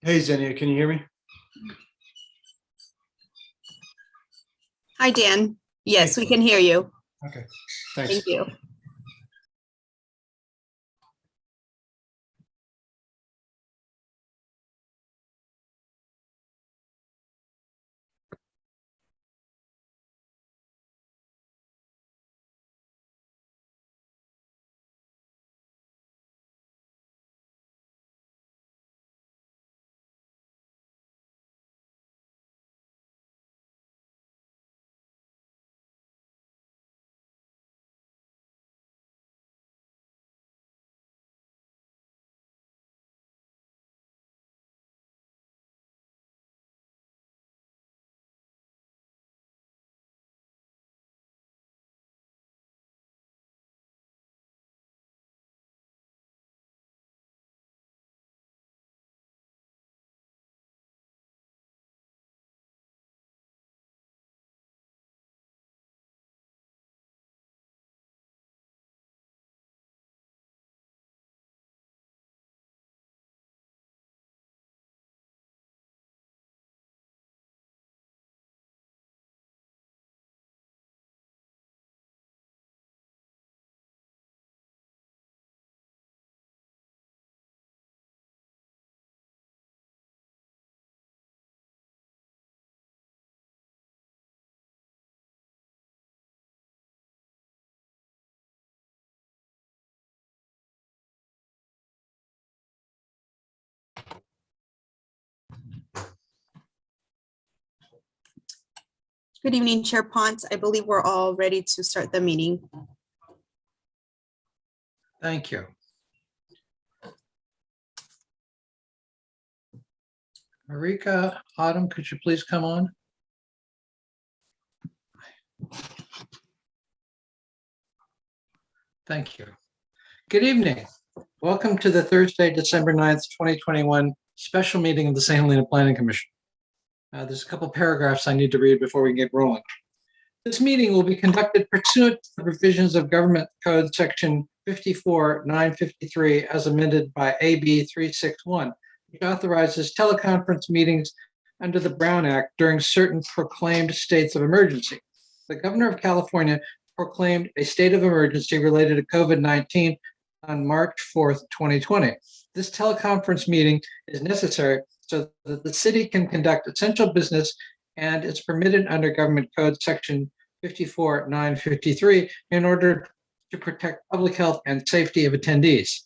Hey, Xenia, can you hear me? Hi, Dan. Yes, we can hear you. Okay, thanks. Thank you. Good evening, Chair Ponce. I believe we're all ready to start the meeting. Thank you. Marika, Autumn, could you please come on? Thank you. Good evening. Welcome to the Thursday, December 9th, 2021 special meeting of the St. Helena Planning Commission. There's a couple paragraphs I need to read before we can get rolling. This meeting will be conducted pursuant to the provisions of Government Code Section 54-953 as amended by AB 361, which authorizes teleconference meetings under the Brown Act during certain proclaimed states of emergency. The Governor of California proclaimed a state of emergency related to COVID-19 on March 4th, 2020. This teleconference meeting is necessary so that the city can conduct essential business and it's permitted under Government Code Section 54-953 in order to protect public health and safety of attendees.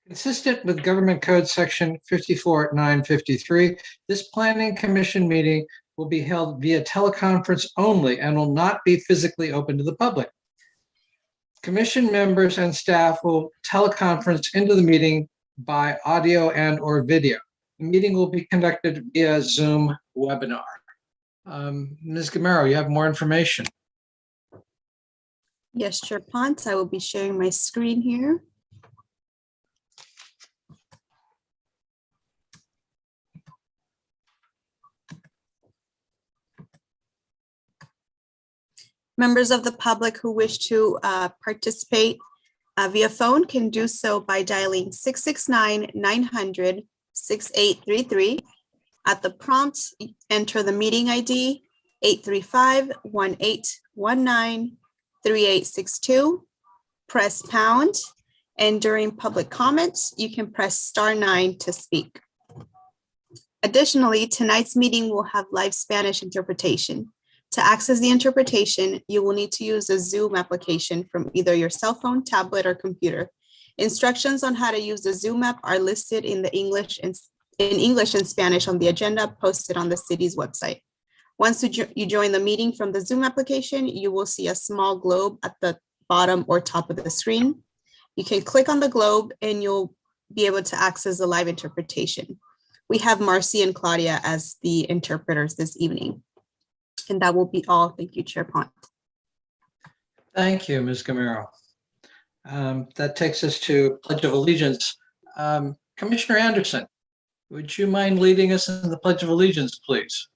Consistent with Government Code Section 54-953, this Planning Commission meeting will be held via teleconference only and will not be physically open to the public. Commission members and staff will teleconference into the meeting by audio and/or video. The meeting will be conducted via Zoom webinar. Ms. Gamero, you have more information. Yes, Chair Ponce, I will be sharing my screen here. Members of the public who wish to participate via phone can do so by dialing 669-900-6833. At the prompt, enter the meeting ID 835-1819-3862. Press pound, and during public comments, you can press *9 to speak. Additionally, tonight's meeting will have live Spanish interpretation. To access the interpretation, you will need to use the Zoom application from either your cell phone, tablet, or computer. Instructions on how to use the Zoom app are listed in English and Spanish on the agenda posted on the city's website. Once you join the meeting from the Zoom application, you will see a small globe at the bottom or top of the screen. You can click on the globe and you'll be able to access the live interpretation. We have Marcy and Claudia as the interpreters this evening. And that will be all. Thank you, Chair Ponce. Thank you, Ms. Gamero. That takes us to Pledge of Allegiance. Commissioner Anderson, would you mind leading us in the Pledge of Allegiance, please?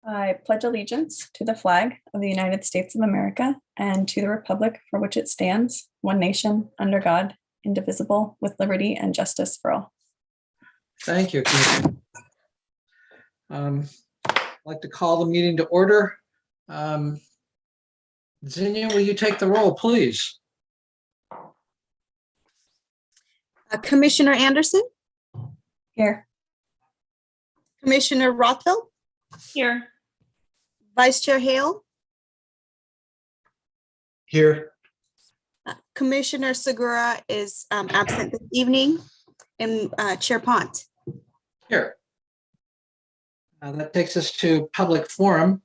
I pledge allegiance to the flag of the United States of America and to the republic for which it stands, one nation, under God, indivisible, with liberty and justice for all. Thank you, Commissioner. I'd like to call the meeting to order. Zinnia, will you take the roll, please? Commissioner Anderson, Here. Commissioner Rothfeld, Here. Vice Chair Hale, Here. Commissioner Segura is absent this evening, and Chair Pont. Here. That takes us to public forum.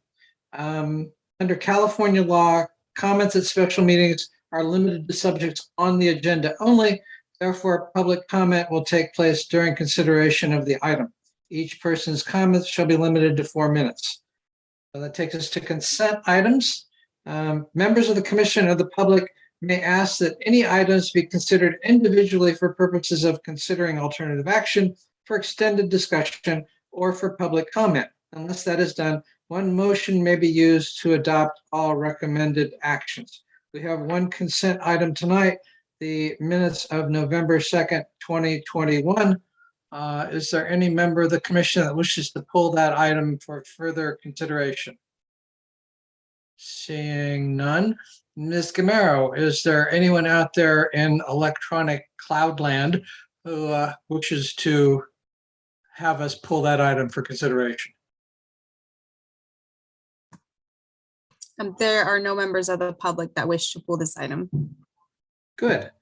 Under California law, comments at special meetings are limited to subjects on the agenda only. Therefore, public comment will take place during consideration of the item. Each person's comments shall be limited to 4 minutes. So that takes us to consent items. Members of the commission or the public may ask that any items be considered individually for purposes of considering alternative action, for extended discussion, or for public comment. Unless that is done, one motion may be used to adopt all recommended actions. We have one consent item tonight, the minutes of November 2nd, 2021. Is there any member of the commission that wishes to pull that item for further consideration? Seeing none. Ms. Gamero, is there anyone out there in electronic cloud land who wishes to have us pull that item for consideration? There are no members of the public that wish to pull this item. Good.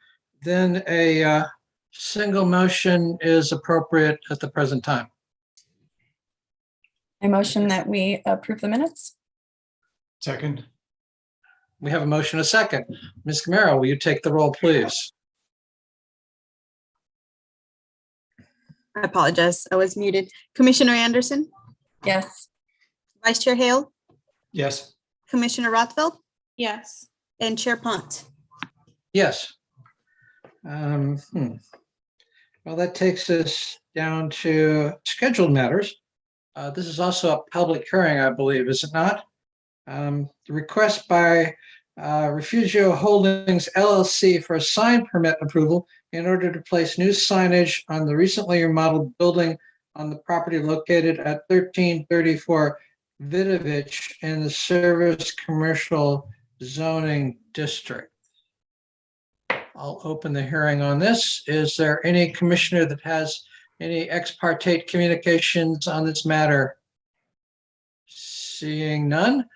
Then a single motion is appropriate at the present time. I motion that we approve the minutes. Second. We have a motion, a second. Ms. Gamero, will you take the roll, please? I apologize, I was muted. Commissioner Anderson, Yes. Vice Chair Hale, Yes. Commissioner Rothfeld, Yes. and Chair Pont. Yes. Well, that takes us down to scheduled matters. This is also a public hearing, I believe, is it not? The request by Rifugio Holdings LLC for a sign permit approval in order to place new signage on the recently remodeled building on the property located at 1334 Vidovich in the Service Commercial Zoning District. I'll open the hearing on this. Is there any commissioner that has any ex parte communications on this matter? Seeing none.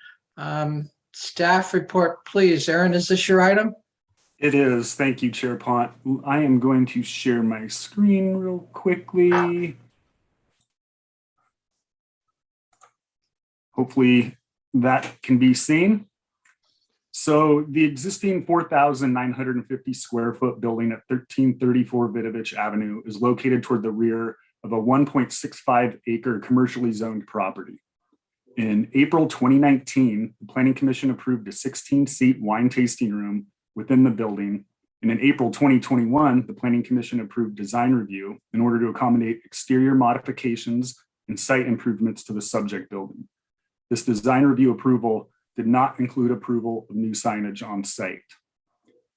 Staff report, please. Aaron, is this your item? It is. Thank you, Chair Pont. I am going to share my screen real quickly. Hopefully that can be seen. So the existing 4,950 square foot building at 1334 Vidovich Avenue is located toward the rear of a 1.65 acre commercially zoned property. In April 2019, the Planning Commission approved a 16-seat wine tasting room within the building. And in April 2021, the Planning Commission approved design review in order to accommodate exterior modifications and site improvements to the subject building. This design review approval did not include approval of new signage on site.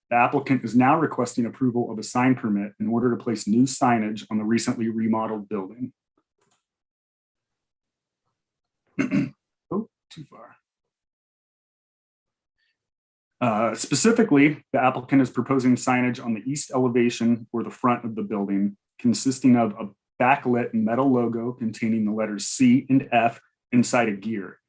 The applicant is now requesting approval of a sign permit in order to place new signage on the recently remodeled building. Oh, too far. Specifically, the applicant is proposing signage on the east elevation or the front of the building, consisting of a backlit metal logo containing the letters C and F inside a gear.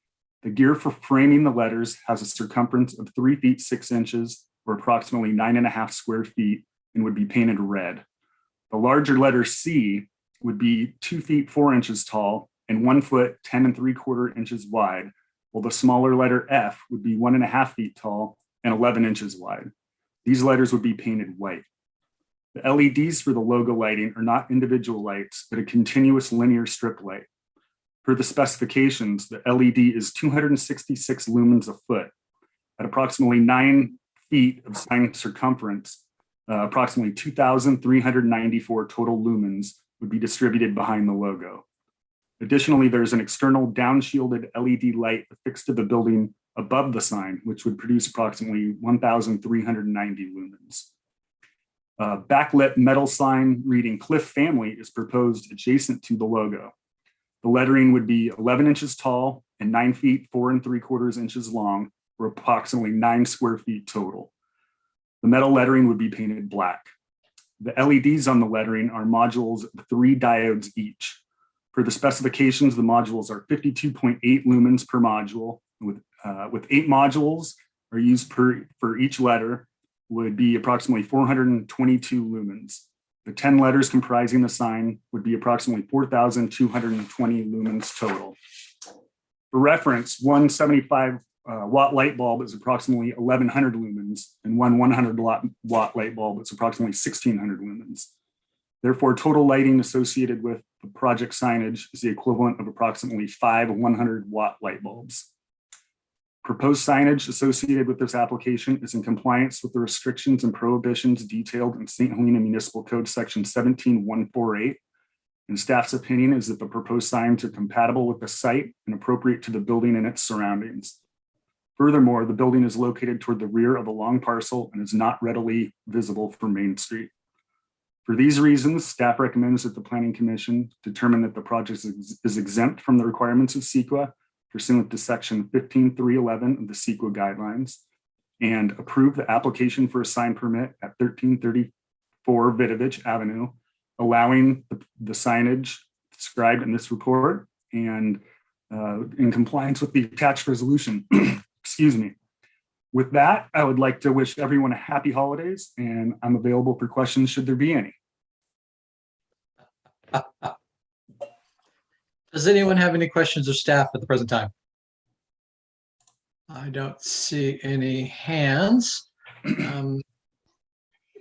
The gear for framing the letters has a circumference of 3 feet 6 inches, or approximately 9.5 square feet, and would be painted red. The larger letter C would be 2 feet 4 inches tall and 1 foot 10 3/4 inches wide, while the smaller letter F would be 1.5 feet tall and 11 inches wide. These letters would be painted white. The LEDs for the logo lighting are not individual lights, but a continuous linear strip light. Per the specifications, the LED is 266 lumens a foot. At approximately 9 feet of sign circumference, approximately 2,394 total lumens would be distributed behind the logo. Additionally, there's an external downshielded LED light affixed to the building above the sign, which would produce approximately 1,390 lumens. A backlit metal sign reading Cliff Family is proposed adjacent to the logo. The lettering would be 11 inches tall and 9 feet 4 3/4 inches long, or approximately 9 square feet total. The metal lettering would be painted black. The LEDs on the lettering are modules of 3 diodes each. For the specifications, the modules are 52.8 lumens per module, with 8 modules are used for each letter, would be approximately 422 lumens. The 10 letters comprising the sign would be approximately 4,220 lumens total. For reference, one 75 watt light bulb is approximately 1,100 lumens, and one 100 watt light bulb is approximately 1,600 lumens. Therefore, total lighting associated with the project signage is the equivalent of approximately 5 100 watt light bulbs. Proposed signage associated with this application is in compliance with the restrictions and prohibitions detailed in St. Helena Municipal Code Section 17148. And staff's opinion is that the proposed signs are compatible with the site and appropriate to the building and its surroundings. Furthermore, the building is located toward the rear of a long parcel and is not readily visible from Main Street. For these reasons, staff recommends that the Planning Commission determine that the project is exempt from the requirements of CEQA pursuant to Section 15311 of the CEQA guidelines, and approve the application for a sign permit at 1334 Vidovich Avenue, allowing the signage described in this report and in compliance with the attached resolution. Excuse me. With that, I would like to wish everyone a happy holidays, and I'm available for questions should there be any. Does anyone have any questions of staff at the present time? I don't see any hands.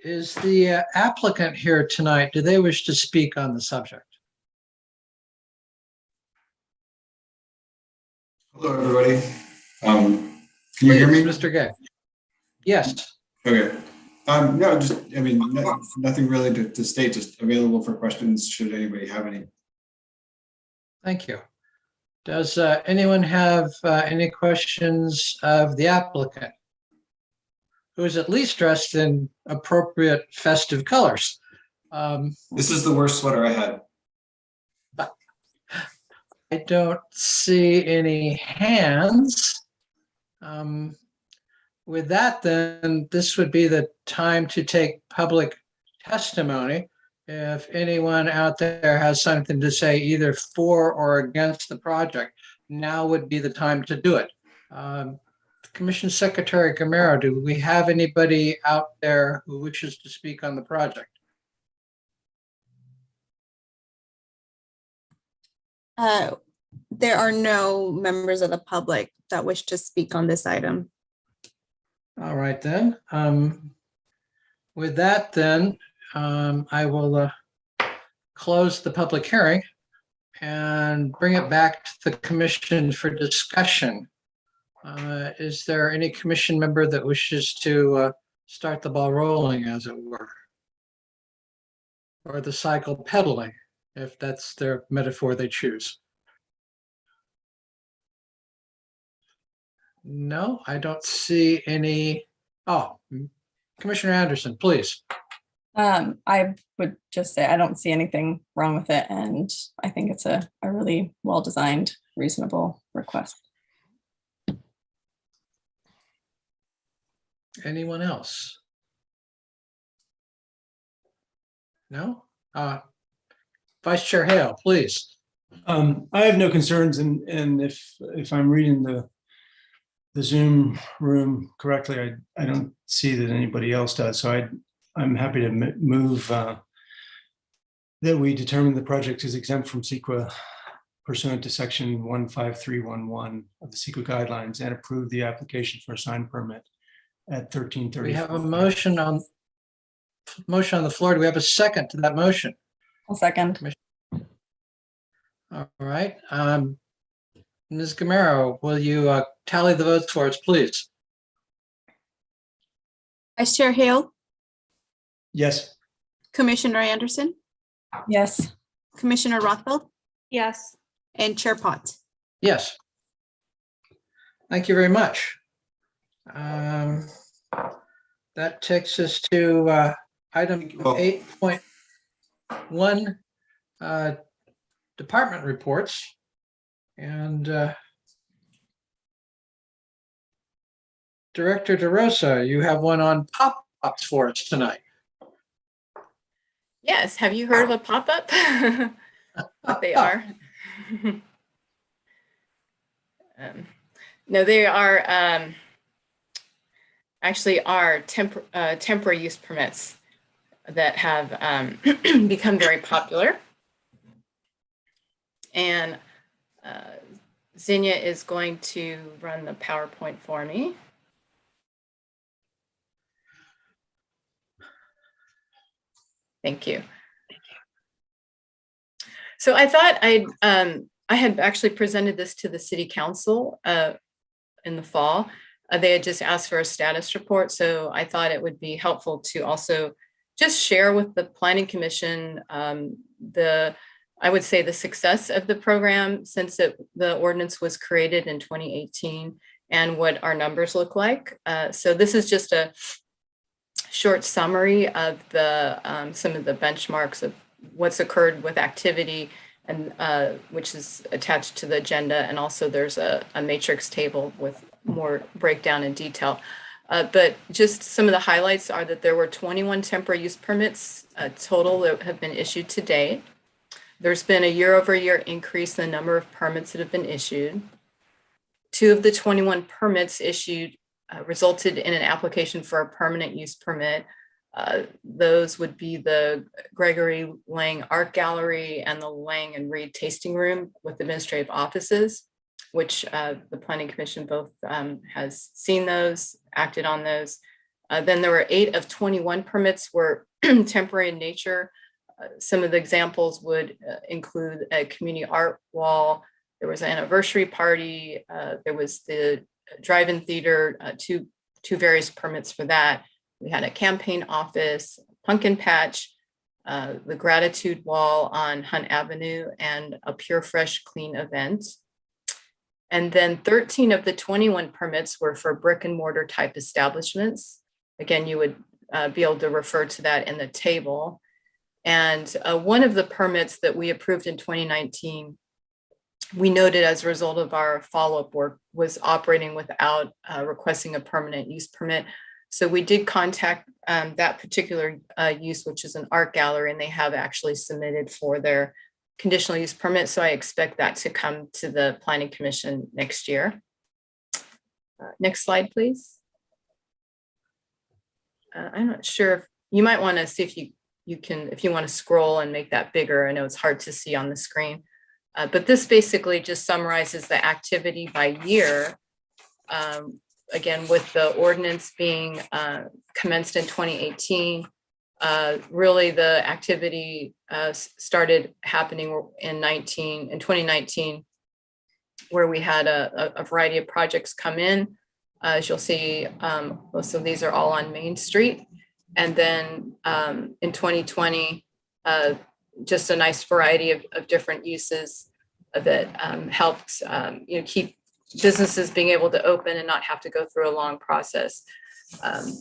Is the applicant here tonight? Do they wish to speak on the subject? Hello, everybody. Can you hear me? Please, Mr. Gay. Yes. Okay. No, just, I mean, nothing really to state, just available for questions should anybody have any. Thank you. Does anyone have any questions of the applicant, who is at least dressed in appropriate festive colors? This is the worst sweater I had. I don't see any hands. With that, then, this would be the time to take public testimony. If anyone out there has something to say either for or against the project, now would be the time to do it. Commission Secretary Gamero, do we have anybody out there who wishes to speak on the project? There are no members of the public that wish to speak on this item. All right, then. With that, then, I will close the public hearing and bring it back to the commission for discussion. Is there any commission member that wishes to start the ball rolling, as it were? Or the cycle pedaling, if that's their metaphor they choose? No, I don't see any. Oh, Commissioner Anderson, please. I would just say I don't see anything wrong with it, and I think it's a really well-designed, reasonable request. Anyone else? No? Vice Chair Hale, please. I have no concerns, and if I'm reading the Zoom room correctly, I don't see that anybody else does. So I'm happy to move that we determine the project is exempt from CEQA pursuant to Section 15311 of the CEQA guidelines, and approve the application for a sign permit at 1330. We have a motion on the floor. Do we have a second to that motion? I'll second. All right. Ms. Gamero, will you tally the votes for us, please? Vice Chair Hale, Yes. Commissioner Anderson, Yes. Commissioner Rothfeld, Yes. and Chair Potts. Yes. Thank you very much. That takes us to item you all. 8.1, department reports. And Director DeRosa, you have one on pop-ups for us tonight. Yes, have you heard of a pop-up? What they are? No, they are actually are temporary use permits that have become very popular. And Zinnia is going to run the PowerPoint for me. Thank you. So I thought I had actually presented this to the City Council in the fall. They had just asked for a status report, so I thought it would be helpful to also just share with the Planning Commission I would say the success of the program since the ordinance was created in 2018 and what our numbers look like. So this is just a short summary of some of the benchmarks of what's occurred with activity, and which is attached to the agenda. And also there's a matrix table with more breakdown in detail. But just some of the highlights are that there were 21 temporary use permits total that have been issued to date. There's been a year-over-year increase in the number of permits that have been issued. 2 of the 21 permits issued resulted in an application for a permanent use permit. Those would be the Gregory Lang Art Gallery and the Lang and Reed Tasting Room with administrative offices, which the Planning Commission both has seen those, acted on those. Then there were 8 of 21 permits were temporary in nature. Some of the examples would include a community art wall. There was an anniversary party. There was the drive-in theater, two various permits for that. We had a campaign office, pumpkin patch, the gratitude wall on Hunt Avenue, and a Pure Fresh Clean event. And then 13 of the 21 permits were for brick and mortar type establishments. Again, you would be able to refer to that in the table. And one of the permits that we approved in 2019, we noted as a result of our follow-up work was operating without requesting a permanent use permit. So we did contact that particular use, which is an art gallery, and they have actually submitted for their conditional use permit. So I expect that to come to the Planning Commission next year. Next slide, please. I'm not sure if you might want to see if you can, if you want to scroll and make that bigger. I know it's hard to see on the screen, but this basically just summarizes the activity by year. Again, with the ordinance being commenced in 2018, really the activity started happening in 2019, where we had a variety of projects come in. As you'll see, most of these are all on Main Street. And then in 2020, just a nice variety of different uses that helped keep businesses being able to open and not have to go through a long process.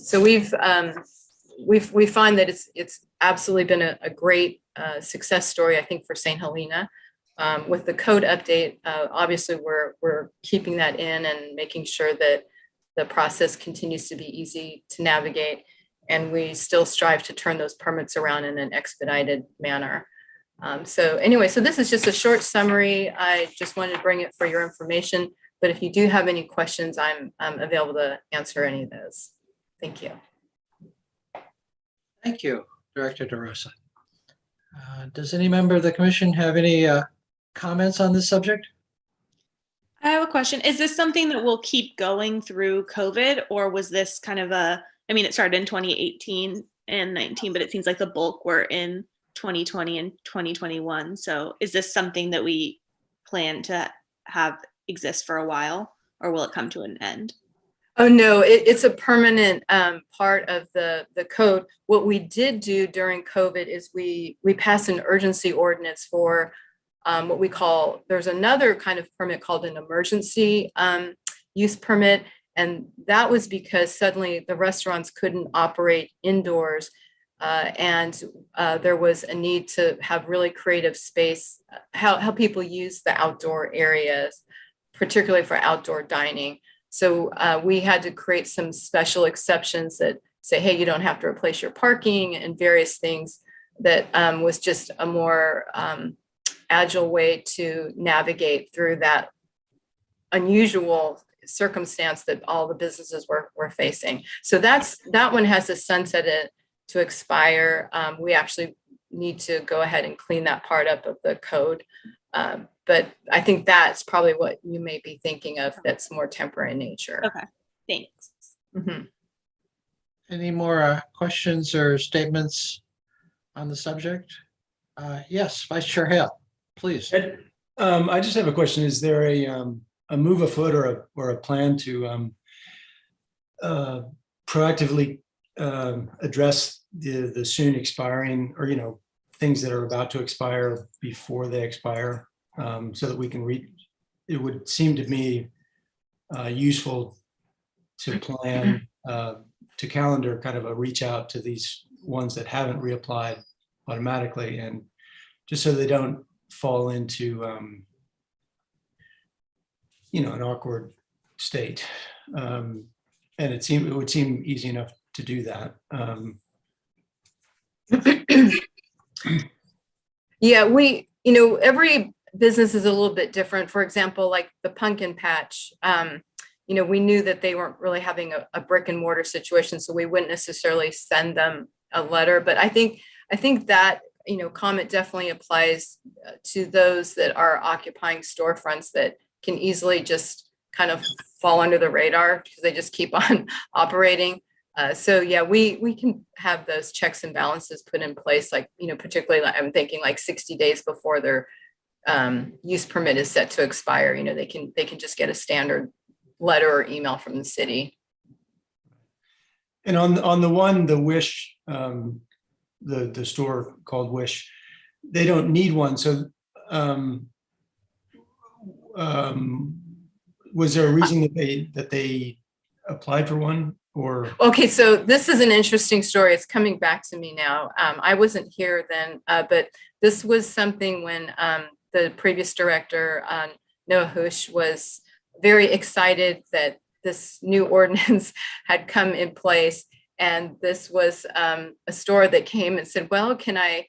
So we find that it's absolutely been a great success story, I think, for St. Helena. With the code update, obviously we're keeping that in and making sure that the process continues to be easy to navigate, and we still strive to turn those permits around in an expedited manner. So anyway, so this is just a short summary. I just wanted to bring it for your information, but if you do have any questions, I'm available to answer any of those. Thank you. Thank you, Director DeRosa. Does any member of the commission have any comments on this subject? I have a question. Is this something that will keep going through COVID, or was this kind of it started in 2018 and 19, but it seems like the bulk were in 2020 and 2021. So is this something that we plan to have exist for a while, or will it come to an end? Oh, no, it's a permanent part of the code. What we did do during COVID is we passed an urgency ordinance for what we call, there's another kind of permit called an emergency use permit. And that was because suddenly the restaurants couldn't operate indoors and there was a need to have really creative space, how people use the outdoor areas, particularly for outdoor dining. So we had to create some special exceptions that say, hey, you don't have to replace your parking and various things that was just a more agile way to navigate through that unusual circumstance that all the businesses were facing. So that one has a sunset to expire. We actually need to go ahead and clean that part up of the code. But I think that's probably what you may be thinking of that's more temporary in nature. Okay, thanks. Mm-hmm. Any more questions or statements on the subject? Yes, Vice Chair Hale, please. Ed, I just have a question. Is there a move afoot or a plan to proactively address the soon expiring, or things that are about to expire before they expire, so that we can read? It would seem to me useful to plan, to calendar kind of a reach out to these ones that haven't reapplied automatically, and just so they don't fall into an awkward state. And it would seem easy enough to do that. Yeah, every business is a little bit different. For example, like the pumpkin patch, we knew that they weren't really having a brick and mortar situation, so we wouldn't necessarily send them a letter. But I think that comment definitely applies to those that are occupying storefronts that can easily just kind of fall under the radar because they just keep on operating. So yeah, we can have those checks and balances put in place, like, particularly I'm thinking like 60 days before their use permit is set to expire. They can just get a standard letter or email from the city. And on the Wish, the store called Wish, they don't need one. So was there a reason that they applied for one? Or okay, so this is an interesting story. It's coming back to me now. I wasn't here then, but this was something when the previous director, Noah Hush, was very excited that this new ordinance had come in place. And this was a store that came and said, well, can I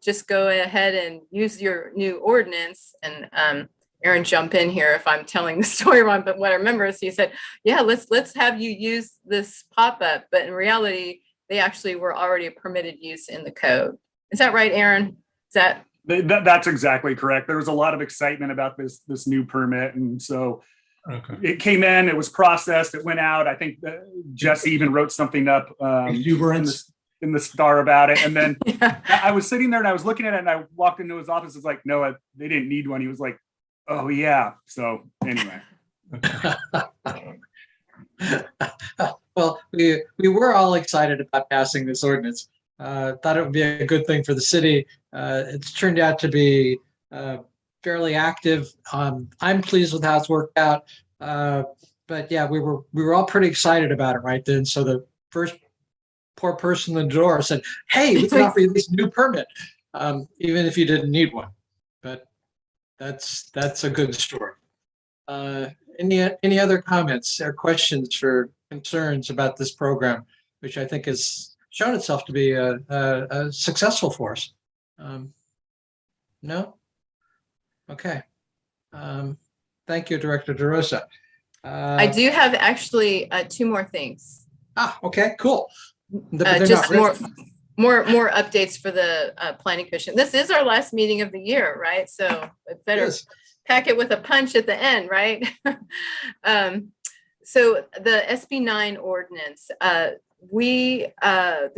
just go ahead and use your new ordinance? And Aaron, jump in here if I'm telling the story wrong, but what I remember is he said, yeah, let's have you use this pop-up. But in reality, they actually were already a permitted use in the code. Is that right, Aaron? That's exactly correct. There was a lot of excitement about this new permit. And so It came in, it was processed, it went out. I think Jesse even wrote something up in the Star about it. And then yeah. I was sitting there and I was looking at it and I walked into his office. It's like, no, they didn't need one. He was like, oh yeah. So anyway. Well, we were all excited about passing this ordinance. Thought it would be a good thing for the city. It's turned out to be fairly active. I'm pleased with how it's worked out. But yeah, we were all pretty excited about it right then. So the first poor person in the door said, hey, we can offer you this new permit, even if you didn't need one. But that's a good story. Any other comments or questions or concerns about this program, which I think has shown itself to be a successful for us? No? Okay. Thank you, Director DeRosa. I do have actually two more things. Okay, cool. Just more updates for the Planning Commission. This is our last meeting of the year, right? So it better pack it with a punch at the end, right? So the SB 9 ordinance, the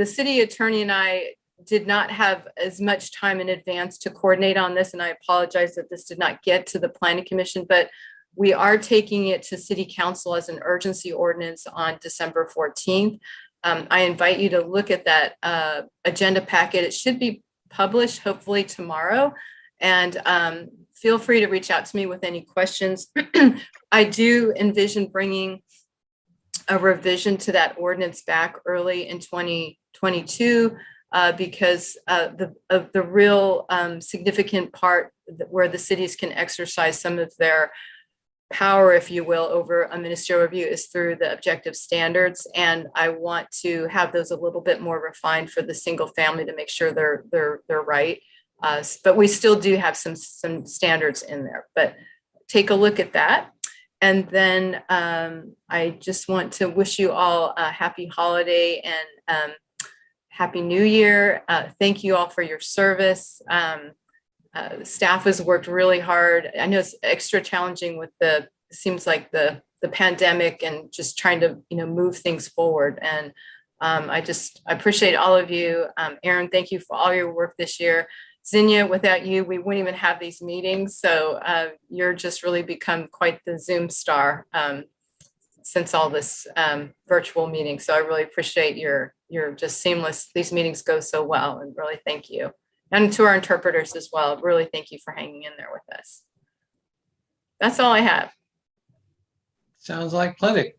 city attorney and I did not have as much time in advance to coordinate on this, and I apologize that this did not get to the Planning Commission, but we are taking it to City Council as an urgency ordinance on December 14th. I invite you to look at that agenda packet. It should be published hopefully tomorrow, and feel free to reach out to me with any questions. I do envision bringing a revision to that ordinance back early in 2022 because the real significant part where the cities can exercise some of their power, if you will, over a ministerial review is through the objective standards. And I want to have those a little bit more refined for the single family to make sure they're right. But we still do have some standards in there, but take a look at that. And then I just want to wish you all a happy holiday and happy new year. Thank you all for your service. Staff has worked really hard. I know it's extra challenging with seems like the pandemic and just trying to, move things forward. And I appreciate all of you. Aaron, thank you for all your work this year. Zinnia, without you, we wouldn't even have these meetings. So you're just really become quite the Zoom star since all this virtual meeting. So I really appreciate your just seamless. These meetings go so well, and really thank you. And to our interpreters as well, really thank you for hanging in there with us. That's all I have. Sounds like plenty.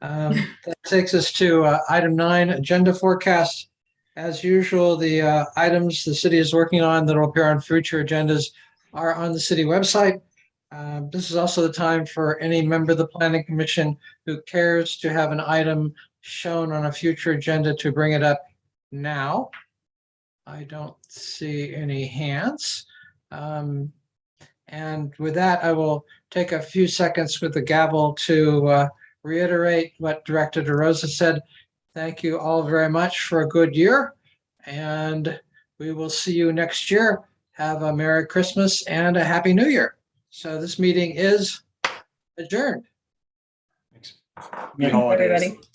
That takes us to item 9, agenda forecast. As usual, the items the city is working on that will appear on future agendas are on the city website. This is also the time for any member of the Planning Commission who cares to have an item shown on a future agenda to bring it up now. I don't see any hands. And with that, I will take a few seconds with the gavel to reiterate what Director DeRosa said. Thank you all very much for a good year, and we will see you next year. Have a Merry Christmas and a Happy New Year. So this meeting is adjourned. Happy holidays. Everybody.